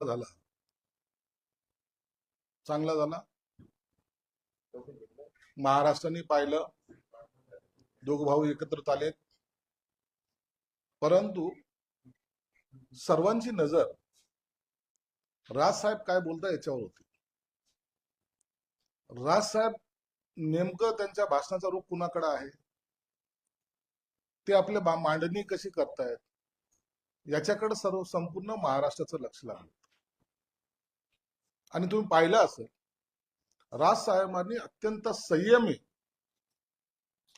झाला, चांगला झाला. महाराष्ट्राने पाहिलं, दोघ भाऊ एकत्रित आलेत, परंतु सर्वांची नजर राजसाहेब काय बोलता याच्यावर होती. राजसाहेब नेमकं त्यांच्या भाषणाचा रूप कुणाकडे आहे, ते आपले मांडणी कशी करतायत याच्याकडे सर्व संपूर्ण महाराष्ट्राचं लक्ष लागलं. आणि तुम्ही पाहिलं असेल, राजसाहेबांनी अत्यंत संयमी,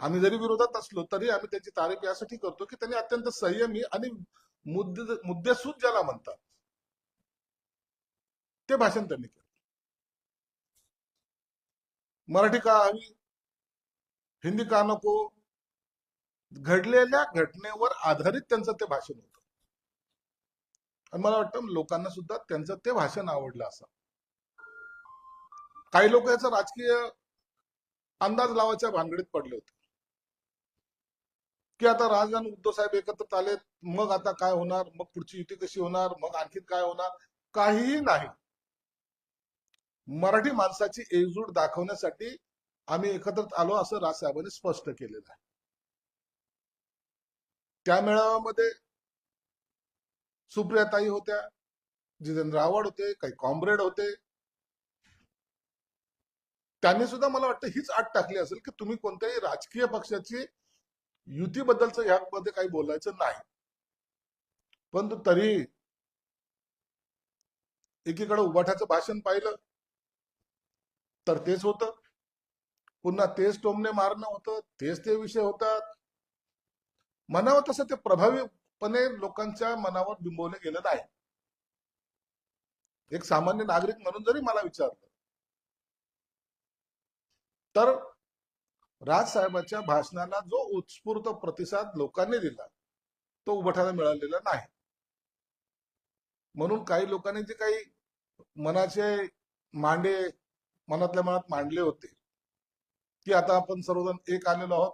आम्ही जरी विरोधात असलो तरी आम्ही त्याची तारीफ यासाठी करतो की त्यांनी अत्यंत संयमी आणि मुद्देसूद ज्याला म्हणतात ते भाषण त्यांनी केलं. मराठी का हवी, हिंदी का नको, घडलेल्या घटनेवर आधारित त्यांचं ते भाषण होतं. आणि मला वाटतं लोकांना सुद्धा त्यांचं ते भाषण आवडलं असं. काही लोक याचा राजकीय अंदाज लावायच्या भानगडीत पडले होते की आता राज आणि उद्धव साहेब एकत्रित आलेत, मग आता काय होणार, मग पुढची युती कशी होणार, मग आणखी काय होणार. काहीही नाही. मराठी माणसाची एकजूट दाखवण्यासाठी आम्ही एकत्रित आलो असं राजसाहेबांनी स्पष्ट केलेलं आहे. त्या मेळाव्यामध्ये सुप्रियाताई होत्या, जितेंद्र आव्हाड होते, काही कॉम्रेड होते. त्यांनी सुद्धा मला वाटतं हीच अट टाकली असेल की तुम्ही कोणत्याही राजकीय पक्षाची युतीबद्दलचं यामध्ये काही बोलायचं नाही. परंतु तरी एकीकडे उभाठ्याचं भाषण पाहिलं तर तेच होतं, पुन्हा तेच टोमणे मारणं होतं, तेच ते विषय होतात. म्हणावं तसं ते प्रभावीपणे लोकांच्या मनावर बिंबवले गेलं नाही. एक सामान्य नागरिक म्हणून जरी मला विचारलं तर राजसाहेबांच्या भाषणाला जो उत्स्फूर्त प्रतिसाद लोकांनी दिला तो उभाठ्याला मिळालेला नाही. म्हणून काही लोकांनी जे काही मनाचे मांडे मनातल्या मनात मांडले होते की आता आपण सर्वजण एक आलेलो आहोत,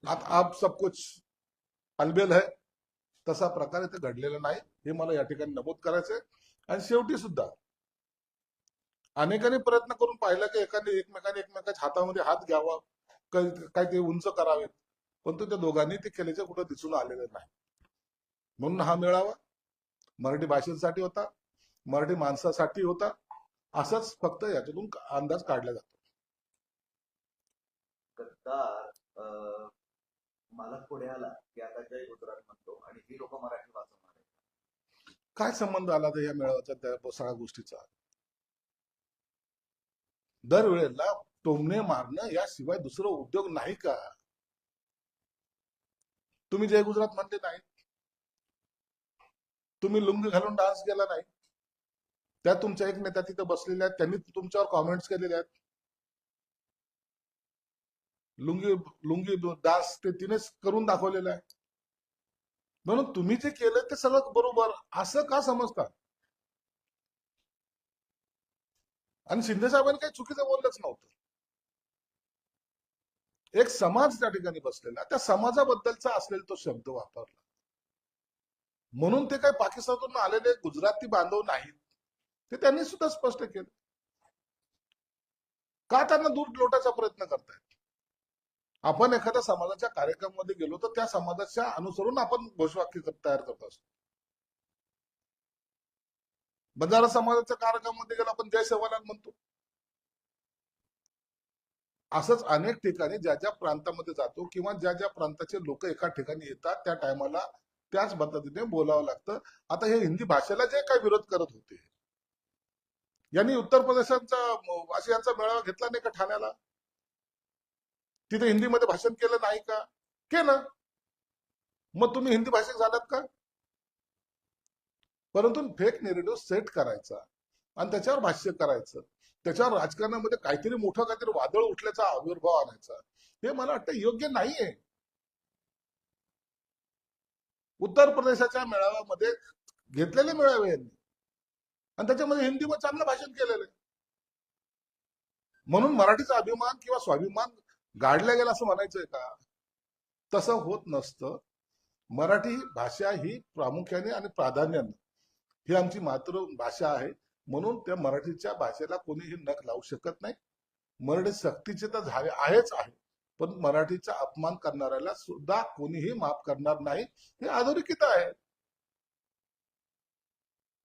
आता आप सब कुछ अलबेल है, तसा प्रकार इथे घडलेला नाही, हे मला या ठिकाणी नमूद करायचंय. आणि शेवटी सुद्धा अनेकांनी प्रयत्न करून पाहिला की एकमेकांच्या हातामध्ये हात घ्यावा, काय ते उंच करावेत, परंतु त्या दोघांनी ते केल्याचं कुठं दिसून आलेलं नाही. म्हणून हा मेळावा मराठी भाषेसाठी होता, मराठी माणसासाठी होता, असंच फक्त याच्यातून अंदाज काढला जातो. गद्दार मला पुढे आला की आता जय गुजरात म्हणतो आणि ही लोक मराठी वाचवणार आहेत. काय संबंध आला तर या मेळाव्याच्या त्या सगळ्या गोष्टीचा? दरवेळेला टोमणे मारणं याशिवाय दुसरं उद्योग नाही का? तुम्ही जय गुजरात म्हणले नाही, तुम्ही लुंगी घालून डान्स केला नाही, त्या तुमच्या एक नेत्या तिथे बसलेल्या आहेत, त्यांनी तुमच्यावर कॉमेंट्स केलेले आहेत. लुंगी लुंगी डान्स ते तिनेच करून दाखवलेला आहे. म्हणून तुम्ही जे केलं ते सगळं बरोबर असं का समजता? आणि शिंदे साहेबांनी काही चुकीचं बोललंच नव्हतं. एक समाज त्या ठिकाणी बसलेला, त्या समाजाबद्दलचा असलेला तो शब्द वापरला. म्हणून ते काही पाकिस्तानातून आलेले गुजराती बांधव नाहीत, ते त्यांनी सुद्धा स्पष्ट केलं. का त्यांना दूर लोटायचा प्रयत्न करतायत? आपण एखाद्या समाजाच्या कार्यक्रमामध्ये गेलो तर त्या समाजाच्या अनुसरून आपण घोषवाक्य तयार करत असतो. बंजारा समाजाच्या कार्यक्रमामध्ये गेलो आपण जय सेवालाल म्हणतो. असंच अनेक ठिकाणी ज्या ज्या प्रांतामध्ये जातो किंवा ज्या ज्या प्रांताचे लोक एका ठिकाणी येतात त्या टायमाला त्याच पद्धतीने बोलावं लागतं. आता हे हिंदी भाषेला जे काही विरोध करत होते, यांनी उत्तर प्रदेशाचा वासियांचा मेळावा घेतला नाही का ठाण्याला? तिथे हिंदीमध्ये भाषण केलं नाही का? केलं. मग तुम्ही हिंदी भाषिक झालात का? परंतु फेक नेरेटिव्ह सेट करायचा आणि त्याच्यावर भाष्य करायचं, त्याच्यावर राजकारणामध्ये काहीतरी मोठं काहीतरी वादळ उठल्याचा आविर्भाव आणायचा, हे मला वाटतं योग्य नाहीये. उत्तर प्रदेशाच्या मेळाव्यामध्ये घेतलेले मेळावे यांनी आणि त्याच्यामध्ये हिंदीमध्ये चांगलं भाषण केलेलं आहे. म्हणून मराठीचा अभिमान किंवा स्वाभिमान गाडला गेला असं म्हणायचंय का? तसं होत नसतं. मराठी भाषा ही प्रामुख्याने आणि प्राधान्याने ही आमची मातृभाषा आहे, म्हणून त्या मराठीच्या भाषेला कोणीही नख लावू शकत नाही. मराठी सक्तीचे तर झाले आहेच आहे, पण मराठीचा अपमान करणाऱ्याला सुद्धा कोणीही माफ करणार नाही, हे अधोरेखित आहे.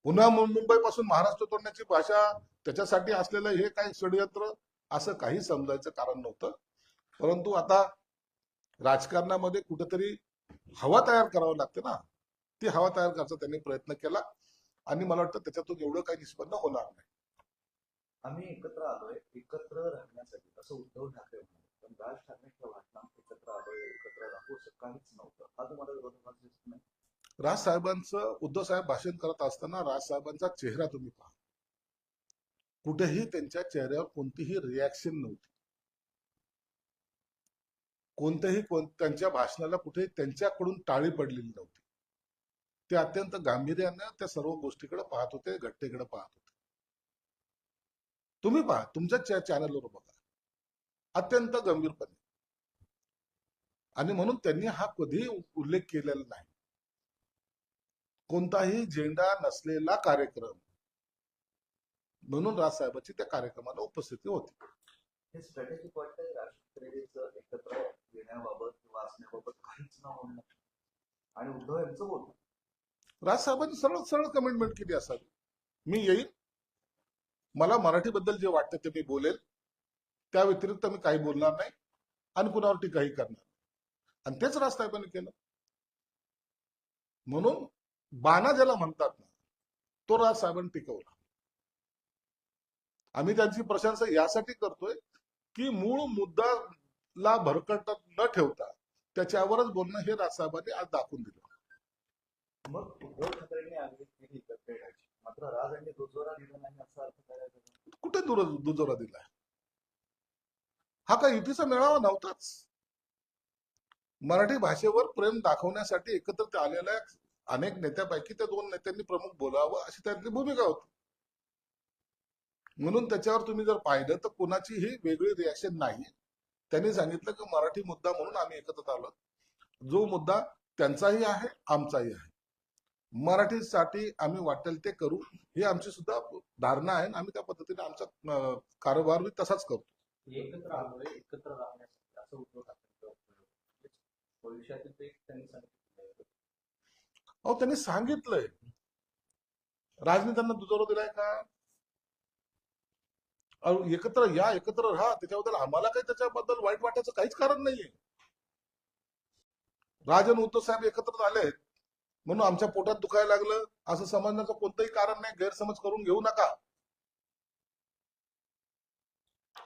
पुन्हा मुंबईपासून महाराष्ट्र तोडण्याची भाषा, त्याच्यासाठी असलेलं हे काही षडयंत्र, असं काही समजायचं कारण नव्हतं. परंतु आता राजकारणामध्ये कुठेतरी हवा तयार करावी लागते ना, ती हवा तयार करायचा त्यांनी प्रयत्न केला आणि मला वाटतं त्याच्यातून एवढं काही निष्पन्न होणार नाही. आम्ही एकत्र आलोय एकत्र राहण्यासाठी असं उद्धव ठाकरे म्हणाले, पण राज ठाकरेंच्या भाषणात एकत्र आलोय एकत्र राहू असं काहीच नव्हतं. हा तुम्हाला विरोधाभास दिसत नाही? राज साहेबांचं, उद्धव साहेब भाषण करत असताना राज साहेबांचा चेहरा तुम्ही पहा, कुठेही त्यांच्या चेहऱ्यावर कोणतीही रिॲक्शन नव्हती. त्यांच्या भाषणाला कुठेही त्यांच्याकडून टाळी पडलेली नव्हती. ते अत्यंत गांभीर्याने त्या सर्व गोष्टीकडे पाहत होते, घटनेकडे पाहत होते. तुम्ही पहा, तुमच्या चॅनलवर बघा, अत्यंत गंभीरपणे. आणि म्हणून त्यांनी हा कधीही उल्लेख केलेला नाही. कोणताही झेंडा नसलेला कार्यक्रम म्हणून राजसाहेबांची त्या कार्यक्रमाला उपस्थिती होती. हे स्ट्रॅटेजिक वाटतंय राज ठाकरेंचं एकत्र येण्याबाबत किंवा असण्याबाबत काहीच न होणं, आणि उद्धव यांचं बोलणं. राजसाहेबांनी सरळ सरळ कमिटमेंट केली असावी, मी येईन, मला मराठीबद्दल जे वाटतं ते मी बोलेल, त्या व्यतिरिक्त मी काही बोलणार नाही आणि कुणावर टीकाही करणार नाही. आणि तेच राजसाहेबांनी केलं. म्हणून बाणा ज्याला म्हणतात ना, तो राजसाहेबांनी टिकवला. आम्ही त्यांची प्रशंसा यासाठी करतोय की मूळ मुद्दाला भरकटत न ठेवता त्याच्यावरच बोलणं हे राजसाहेबांनी आज दाखवून दिलं. मग उद्धव ठाकरेंनी आग्रह केली एकत्र येण्याची, मात्र राज यांनी दुजोरा दिला नाही असा अर्थ करायचा. कुठे दुजोरा दिलाय? हा काय युतीचा मेळावा नव्हताच. मराठी भाषेवर प्रेम दाखवण्यासाठी एकत्र आलेल्या अनेक नेत्यापैकी त्या 2 नेत्यांनी प्रमुख बोलावं अशी त्यांची भूमिका होती. म्हणून त्याच्यावर तुम्ही जर पाहिलं तर कोणाचीही वेगळी रिॲक्शन नाही. त्यांनी सांगितलं की मराठी मुद्दा म्हणून आम्ही एकत्र आलो. जो मुद्दा त्यांचाही आहे, आमचाही आहे. मराठीसाठी आम्ही वाटेल ते करू, ही आमची सुद्धा धारणा आहे. आम्ही त्या पद्धतीने आमचा कारभार तसाच करतो. एकत्र आलोय एकत्र राहण्यासाठी असं उद्धव ठाकरे भविष्यातील ते त्यांनी सांगितलं. अहो, त्यांनी सांगितलंय, राजनी त्यांना दुजोरा दिलाय का? अहो, एकत्र या, एकत्र राहा, त्याच्याबद्दल आम्हाला काही त्याच्याबद्दल वाईट वाटायचं काहीच कारण नाहीये. राज आणि उद्धव साहेब एकत्र आलेत म्हणून आमच्या पोटात दुखायला लागलं असं समजण्याचं कोणतंही कारण नाही. गैरसमज करून घेऊ नका,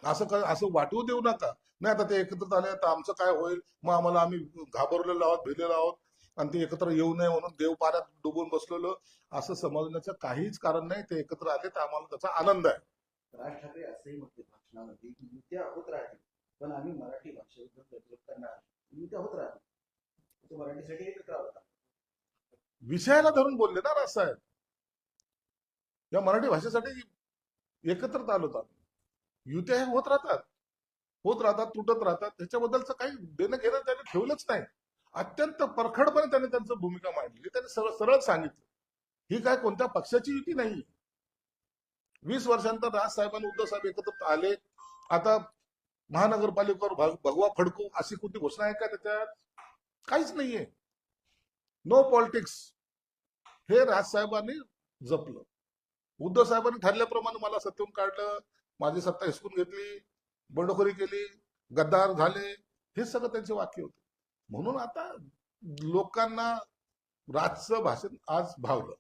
असं वाटवू देऊ नका. नाही आता ते एकत्र आले तर आमचं काय होईल, मग आम्ही घाबरलेलो आहोत, भिलेलो आहोत आणि ते एकत्र येऊ नये म्हणून देव पाण्यात डुबून बसलेलो, असं समजण्याचं काहीच कारण नाही. ते एकत्र आले तर आम्हाला त्याचा आनंद आहे. राज ठाकरे असंही म्हटले भाषणामध्ये की युत्या होत राहतील, पण आम्ही मराठी भाषेबद्दल प्रज्वलित करणार, युत्या होत राहतील, तो मराठीसाठी एकत्र होता. विषयाला धरून बोलले ना राजसाहेब, या मराठी भाषेसाठी एकत्र आलो आम्ही. युत्या हे होत राहतात, तुटत राहतात, त्याच्याबद्दलचं काही देणं घेणं त्यांनी ठेवलंच नाही. अत्यंत परखडपणे त्यांनी त्यांची भूमिका मांडली. त्यांनी सरळ सांगितलं, ही काय कोणत्या पक्षाची युती नाही. 20 वर्षांतर राजसाहेब आणि उद्धव साहेब एकत्र आले. आता महानगरपालिकेवर भगवा फडकू अशी कोणती घोषणा आहे का त्याच्यात? काहीच नाहीये. नो पॉलिटिक्स हे राजसाहेबांनी जपलं. उद्धव साहेबांनी ठरल्याप्रमाणे मला सत्तेतून काढलं, माझी सत्ता हिसकून घेतली, बंडखोरी केली, गद्दार झाले, हे सगळं त्यांचे वाक्य होते. म्हणून आता लोकांना राजचं भाषण आज भावलं.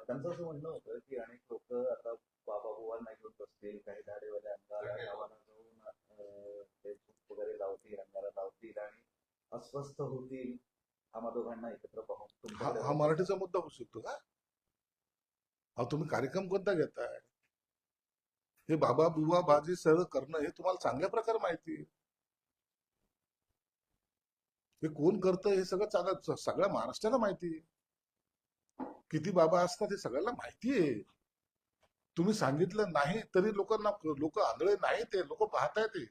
त्यांचं असं म्हणणं होतं की अनेक लोक आता बाबा बुवांना घेऊन बसतील, काही धाडेवाले अंगाला गावाला जाऊन फेसबुक वगैरे लावतील, अंगाला लावतील आणि अस्वस्थ होतील आम्हा दोघांना एकत्र पाहून. हा मराठीचा मुद्दा होऊ शकतो का? अहो, तुम्ही कार्यक्रम कोणता घेताय? हे बाबा बुवा बाजी सगळं करणं हे तुम्हाला चांगल्या प्रकारे माहिती आहे. हे कोण करतं हे सगळ्या महाराष्ट्राला माहिती आहे. किती बाबा असतात हे सगळ्यांना माहिती आहे. तुम्ही सांगितलं नाही तरी लोक आंधळे नाही, ते लोक पाहताय ते.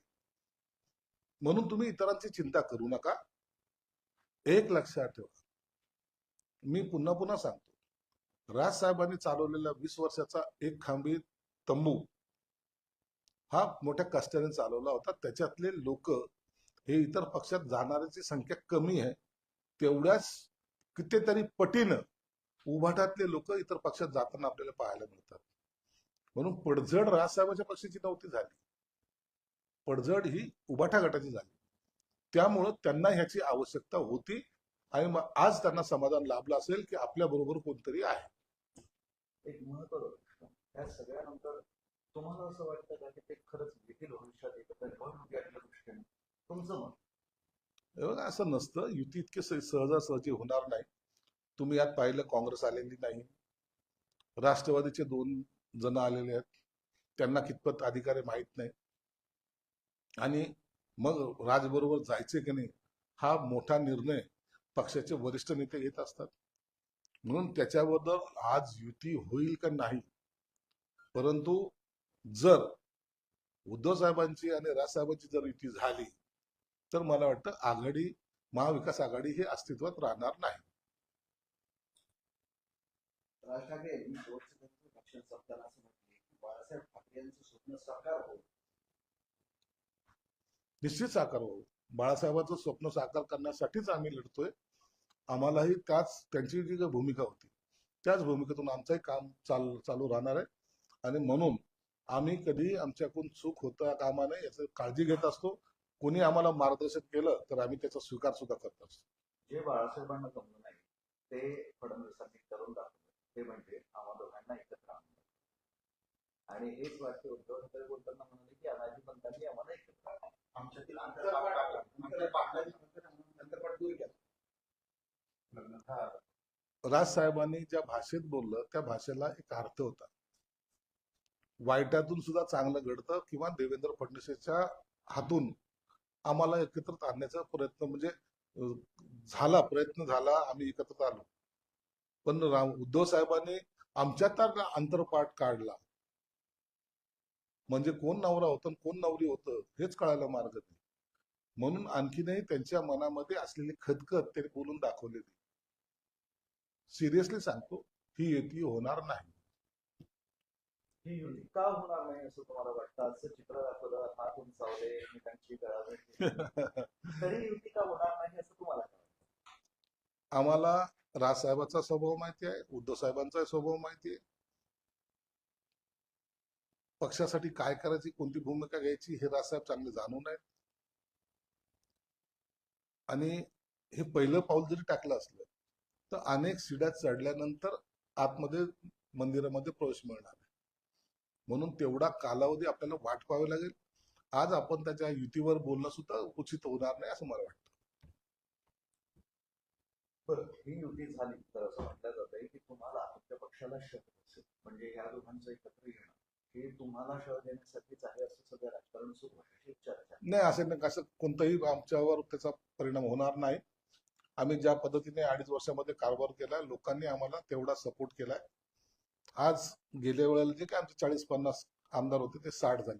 म्हणून तुम्ही इतरांची चिंता करू नका. एक लक्षात ठेवा, मी पुन्हा सांगतो, राजसाहेबांनी चालवलेला 20 वर्षाचा एक खांबी तंबू हा मोठ्या कष्टाने चालवला होता. त्याच्यातले लोक हे इतर पक्षात जाणाऱ्याची संख्या कमी आहे, तेवढ्याच कितीतरी पटीनं उभाटातले लोक इतर पक्षात जाताना आपल्याला पाहायला मिळतात. म्हणून पडझड राजसाहेबांच्या पक्षाची नव्हती झाली, पडझड ही उभाटा गटाची झाली. त्यामुळं त्यांना ह्याची आवश्यकता होती आणि मग आज त्यांना समाधान लाभलं असेल की आपल्या बरोबर कोणतरी आहे. एक महत्वाचा प्रश्न, या सगळ्यानंतर तुम्हाला असं वाटतं का की ते खरंच येथील भविष्यात एकत्र निवडणुकीच्या दृष्टीने तुमचं मत? हे बघा, असं नसतं. युती इतकी सहजासहजी होणार नाही. तुम्ही यात पाहिलं, काँग्रेस आलेली नाही, राष्ट्रवादीचे 2 जण आलेले आहेत, त्यांना कितपत अधिकार आहे माहीत नाही. आणि मग राजबरोबर जायचे की नाही हा मोठा निर्णय पक्षाचे वरिष्ठ नेते घेत असतात. म्हणून त्याच्याबद्दल आज युती होईल का नाही, परंतु जर उद्धव साहेबांची आणि राजसाहेबांची जर युती झाली तर मला वाटतं आघाडी, महाविकास आघाडी हे अस्तित्वात राहणार नाही. राज ठाकरे यांनी शेवटचं भाषण संपताना असं म्हटले की बाळासाहेब ठाकरे यांचं स्वप्न साकार हो. निश्चित साकार हो. बाळासाहेबांचं स्वप्न साकार करण्यासाठीच आम्ही लढतोय. आम्हालाही त्यांची जी भूमिका होती त्याच भूमिकेतून आमचंही काम चालू राहणार आहे. आणि म्हणून आम्ही कधी आमच्याकडून चूक होता कामा नये याची काळजी घेत असतो. कोणी आम्हाला मार्गदर्शन केलं तर आम्ही त्याचा स्वीकार सुद्धा करत असतो. जे बाळासाहेबांना जमलं नाही ते फडणवीसांनी करून दाखवलं, ते म्हणजे आम्हा दोघांना एकत्र आणलं. आणि हेच वाक्य उद्धव ठाकरे बोलताना म्हणाले की अनाजीपंतांनी आम्हाला एकत्र आणलं. आमच्यातील अंतरपाठ दूर केला. राजसाहेबांनी ज्या भाषेत बोललं त्या भाषेला एक अर्थ होता. वाईटातून सुद्धा चांगलं घडतं किंवा देवेंद्र फडणवीसच्या हातून आम्हाला एकत्रित आणण्याचा प्रयत्न म्हणजे प्रयत्न झाला, आम्ही एकत्र आलो. पण उद्धव साहेबांनी आमच्यात अंतरपाठ काढला म्हणजे कोण नवरा होतं आणि कोण नवरी होतं हेच कळायला मार्ग नाही. म्हणून आणखीनही त्यांच्या मनामध्ये असलेली खदखद त्यांनी बोलून दाखवलेली. सिरियसली सांगतो, ही युती होणार नाही. ही युती का होणार नाही असं तुम्हाला वाटतं? असं चित्र दाखवलं, हात उंचावले, एकमेकांची गळाभेट तरी युती का होणार नाही असं तुम्हाला काय वाटतं? आम्हाला राजसाहेबांचा स्वभाव माहिती आहे, उद्धव साहेबांचा स्वभाव माहिती आहे. पक्षासाठी काय करायची, कोणती भूमिका घ्यायची हे राजसाहेब चांगले जाणून आहेत. आणि हे पहिलं पाऊल जरी टाकलं असलं तर अनेक शिड्या चढल्यानंतर आतमध्ये मंदिरामध्ये प्रवेश मिळणार आहे. म्हणून तेवढा कालावधी आपल्याला वाट पाहावी लागेल. आज आपण त्याच्या युतीवर बोलणं सुद्धा उचित होणार नाही असं मला वाटतं. बरं, ही युती झाली तर असं म्हटलं जातंय की तुम्हाला तुमच्या पक्षाला शह असेल, म्हणजे ह्या दोघांचं एकत्र येणं हे तुम्हाला शह देण्यासाठीच आहे असं सगळं राजकारण सुरू आहे, अशी चर्चा आहे. नाही, असं नाही, असं कोणताही आमच्यावर त्याचा परिणाम होणार नाही. आम्ही ज्या पद्धतीने 2.5 वर्षामध्ये कारभार केला, लोकांनी आम्हाला तेवढा सपोर्ट केलाय. आज गेल्या वेळेला जे काय आमचे 40-50 आमदार होते ते 60 झाले.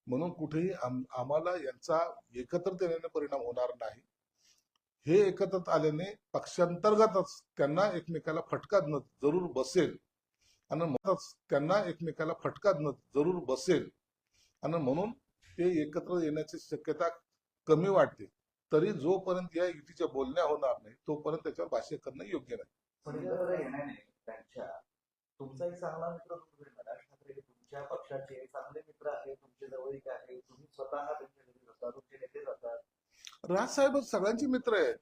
म्हणून कुठेही आम्हाला यांचा एकत्रित येण्याने परिणाम होणार नाही. हे एकत्रित आल्याने पक्षांतर्गतच त्यांना एकमेकाला फटका जरूर बसेल आणि म्हणून ते एकत्र येण्याची शक्यता कमी वाटते. तरी जोपर्यंत या युतीच्या बोलण्या होणार नाही तोपर्यंत त्याच्यावर भाष्य करणं योग्य नाही. पण एकत्र येण्याने त्यांच्या तुमचा एक चांगला मित्र राज ठाकरे हे तुमच्या पक्षाचे चांगले मित्र आहे, तुमचे जवळीक आहे, तुम्ही स्वतः त्यांच्या घरी जाता, तुमचे नेते जातात. राजसाहेब सगळ्यांचे मित्र आहेत.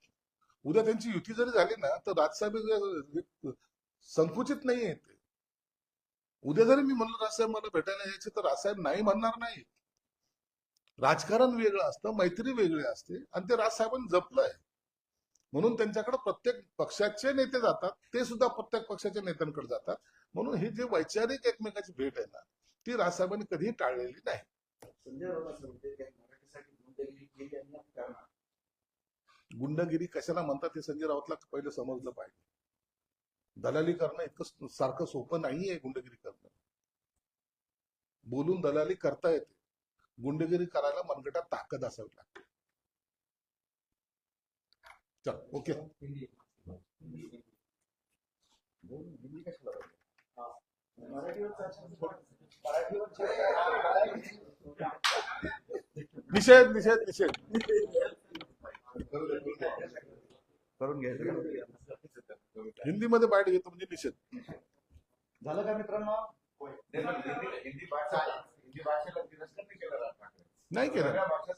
उद्या त्यांची युती जरी झाली ना तर राजसाहेब संकुचित नाही आहेत. उद्या जरी मी म्हणलं राजसाहेब मला भेटायला यायचे तर राजसाहेब नाही म्हणणार नाही. राजकारण वेगळं असतं, मैत्री वेगळी असते आणि ते राजसाहेबांनी जपलंय. म्हणून त्यांच्याकडे प्रत्येक पक्षाचे नेते जातात, ते सुद्धा प्रत्येक पक्षाच्या नेत्यांकडे जातात. म्हणून ही जी वैचारिक एकमेकाची भेट आहे ना ती राजसाहेबांनी कधीही टाळलेली नाही. संजय राऊत असं म्हणते की मराठीसाठी गुंडगिरी केली आणि आपण करणार. गुंडगिरी कशाला म्हणतात हे संजय राऊतला पहिले समजलं पाहिजे. दलाली करणं इतकं सारखं सोपं नाहीये. गुंडगिरी करणं, बोलून दलाली करता येते, गुंडगिरी करायला मनगटात ताकद असावी लागते. चल, ओके. हिंदी कशाला पाहिजे? मराठीवर चर्चा मराठीवर निषेध निषेध निषेध करून घ्यायचं. हिंदीमध्ये बाईट घेतो म्हणजे निषेध. झालं का मित्रांनो? हिंदी भाषेला तिरस्कार नाही केला जात ठाकरे. नाही केलं. सगळ्या भाषा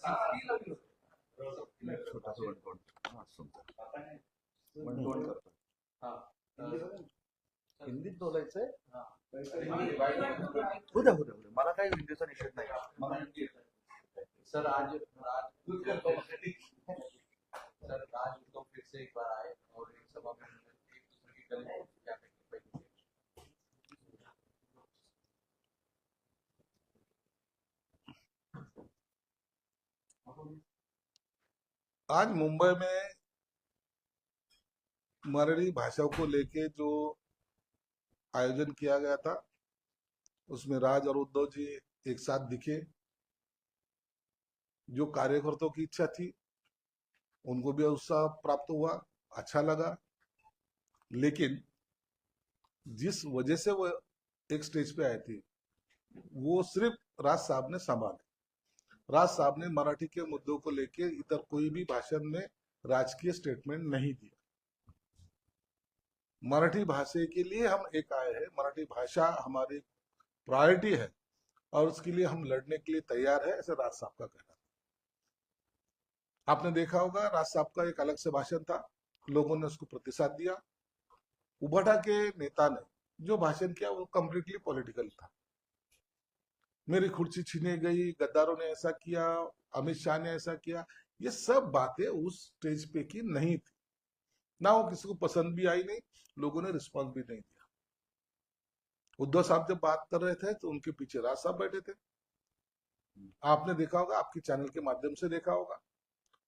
छोटासा वनटोन. वनटोन करतो. हिंदीत बोलायचंय. हो द्या. मला काही हिंदीचा निषेध नाही. मला हिंदी येतं. सर आज उद्धव फिर से एक बार आए और एक सभा में एक दूसरे की गले में क्या कहेंगे? आज मुंबई में मराठी भाषा को लेके जो आयोजन किया गया था उसमें राज और उद्धव जी एक साथ दिखे. जो कार्यकर्ताओं की इच्छा थी उनको भी उत्साह प्राप्त हुआ, अच्छा लगा. लेकिन जिस वजह से वो एक स्टेज पे आए थे वो सिर्फ राज साहब ने संभाले. राज साहब ने मराठी के मुद्दों को लेके इधर कोई भी भाषण में राजकीय स्टेटमेंट नहीं दिया. मराठी भाषा के लिए हम एक आए हैं, मराठी भाषा हमारी प्रायोरिटी है और उसके लिए हम लड़ने के लिए तैयार है, ऐसे राज साहब का कहना. आपने देखा होगा राज साहब का एक अलग से भाषण था, लोगों ने उसको प्रतिसाद दिया. उबाटा के नेता ने जो भाषण किया वो कंप्लीटली पॉलिटिकल था. मेरी कुर्सी छीनी गई, गद्दारों ने ऐसा किया, अमित शाह ने ऐसा किया, ये सब बातें उस स्टेज पे की नहीं थी. ना वो किसी को पसंद भी आई नहीं, लोगों ने रिस्पॉन्स भी नहीं दिया. उद्धव साहब जब बात कर रहे थे तो उनके पीछे राज साहब बैठे थे. आपने देखा होगा, आपके चैनल के माध्यम से देखा होगा,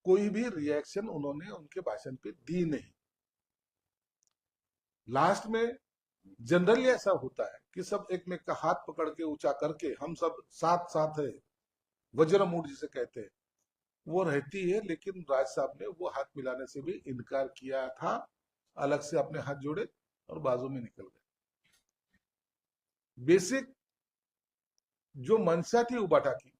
कोई भी रिएक्शन उन्होंने उनके भाषण पे दी नहीं. लास्ट में जनरली ऐसा होता है कि सब एक में का हाथ पकड़ के ऊंचा करके हम सब साथ साथ है, वज्र मूड जिसे कहते हैं, वो रहती है. लेकिन राज साहब ने वो हाथ मिलाने से भी इनकार किया था, अलग से अपने हाथ जोड़े और बाजू में निकल गए. बेसिक जो मंशा थी उबाटा की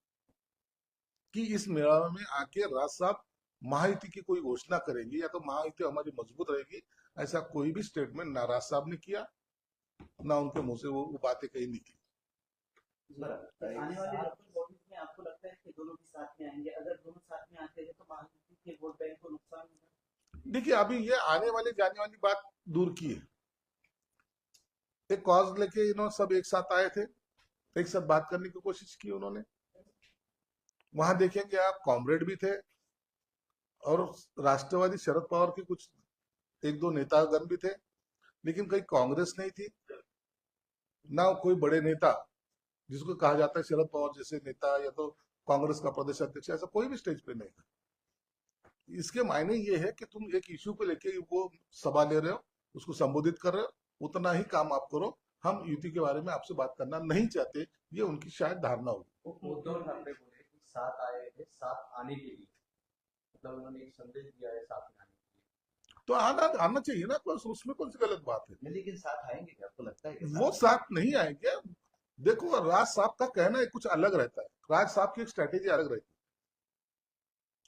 कि इस मेळावे में आके राज साहब महायुति की कोई घोषणा करेंगे या तो महायुति हमारी मजबूत रहेगी, ऐसा कोई भी स्टेटमेंट ना राज साहब ने किया, ना उनके मुंह से वो बातें कहीं निकली. आने वाले लोकल बॉडीज में आपको लगता है कि दोनों भी साथ में आएंगे? अगर दोनों साथ में आते हैं तो महायुति के वोट बैंक को नुकसान होगा? देखिए, अभी ये आने वाले जाने वाली बात दूर की है. एक कॉज लेके इन्होंने सब एक साथ आए थे, एक साथ बात करने की कोशिश की उन्होंने. वहां देखेंगे आप, कॉमरेड भी थे और राष्ट्रवादी शरद पवार के कुछ एक दो नेतागण भी थे, लेकिन कहीं कांग्रेस नहीं थी, ना कोई बड़े नेता जिसको कहा जाता है शरद पवार जैसे नेता या तो कांग्रेस का प्रदेश अध्यक्ष, ऐसा कोई भी स्टेज पे नहीं था. इसके मायने ये है कि तुम एक इश्यू को लेके वो सभा ले रहे हो, उसको संबोधित कर रहे हो, उतना ही काम आप करो. हम युति के बारे में आपसे बात करना नहीं चाहते, ये उनकी शायद धारणा होगी. उद्धव ठाकरे बोले कि साथ आए हैं साथ आने के लिए, मतलब उन्होंने एक संदेश दिया है साथ में आने के लिए. तो आना चाहिए ना, तो उसमें कौन सी गलत बात है? लेकिन साथ आएंगे क्या? आपको लगता है कि वो साथ नहीं आएंगे. देखो, राज साहब का कहना कुछ अलग रहता है, राज साहब की एक स्ट्रेटेजी अलग रहती है.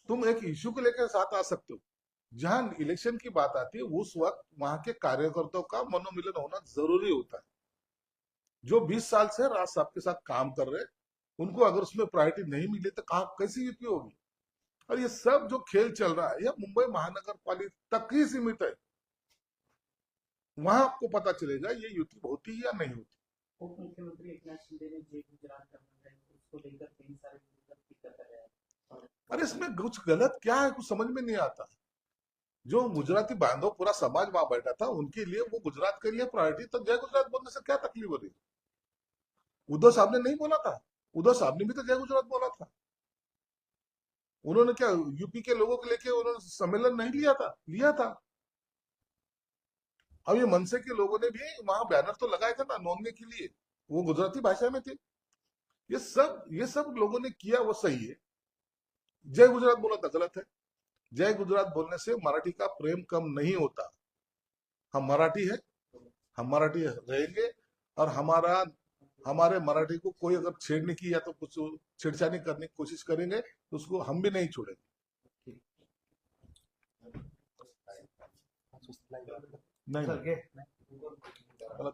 तुम एक इश्यू को लेकर साथ आ सकते हो, जहां इलेक्शन की बात आती है उस वक्त वहां के कार्यकर्ताओं का मनोमिलन होना जरूरी होता है. जो 20 साल से राज साहब के साथ काम कर रहे, उनको अगर उसमें प्रायोरिटी नहीं मिली तो कहा कैसी युति होगी? और ये सब जो खेल चल रहा है, यह मुंबई महानगर पालिका तक ही सीमित है. वहां आपको पता चलेगा ये युति होती या नहीं होती. उप मुख्यमंत्री एकनाथ शिंदे ने जय गुजरात का मंथन उसको लेकर कई सारे विरोध भी कर रहे हैं. अरे इसमें कुछ गलत क्या है, कुछ समझ में नहीं आता. जो गुजराती बांधव पूरा समाज वहां बैठा था, उनके लिए वो गुजरात के लिए प्रायोरिटी, तो जय गुजरात बोलने से क्या तकलीफ हो रही? उद्धव साहब ने नहीं बोला था, उद्धव साहब ने भी तो जय गुजरात बोला था. उन्होंने क्या यूपी के लोगों को लेके उन्होंने सम्मेलन नहीं लिया था? लिया था. अब ये मनसे के लोगों ने भी वहां बैनर तो लगाए थे ना नोंदने के लिए, वो गुजराती भाषा में थे. ये सब लोगों ने किया, वो सही है. जय गुजरात बोला तो गलत है. जय गुजरात बोलने से मराठी का प्रेम कम नहीं होता. हम मराठी है, हम मराठी रहेंगे और हमारे मराठी को कोई अगर छेड़ने की या तो कुछ छेड़छाड़ी करने की कोशिश करेंगे तो उसको हम भी नहीं छोड़ेंगे। नहीं सर, घे. मला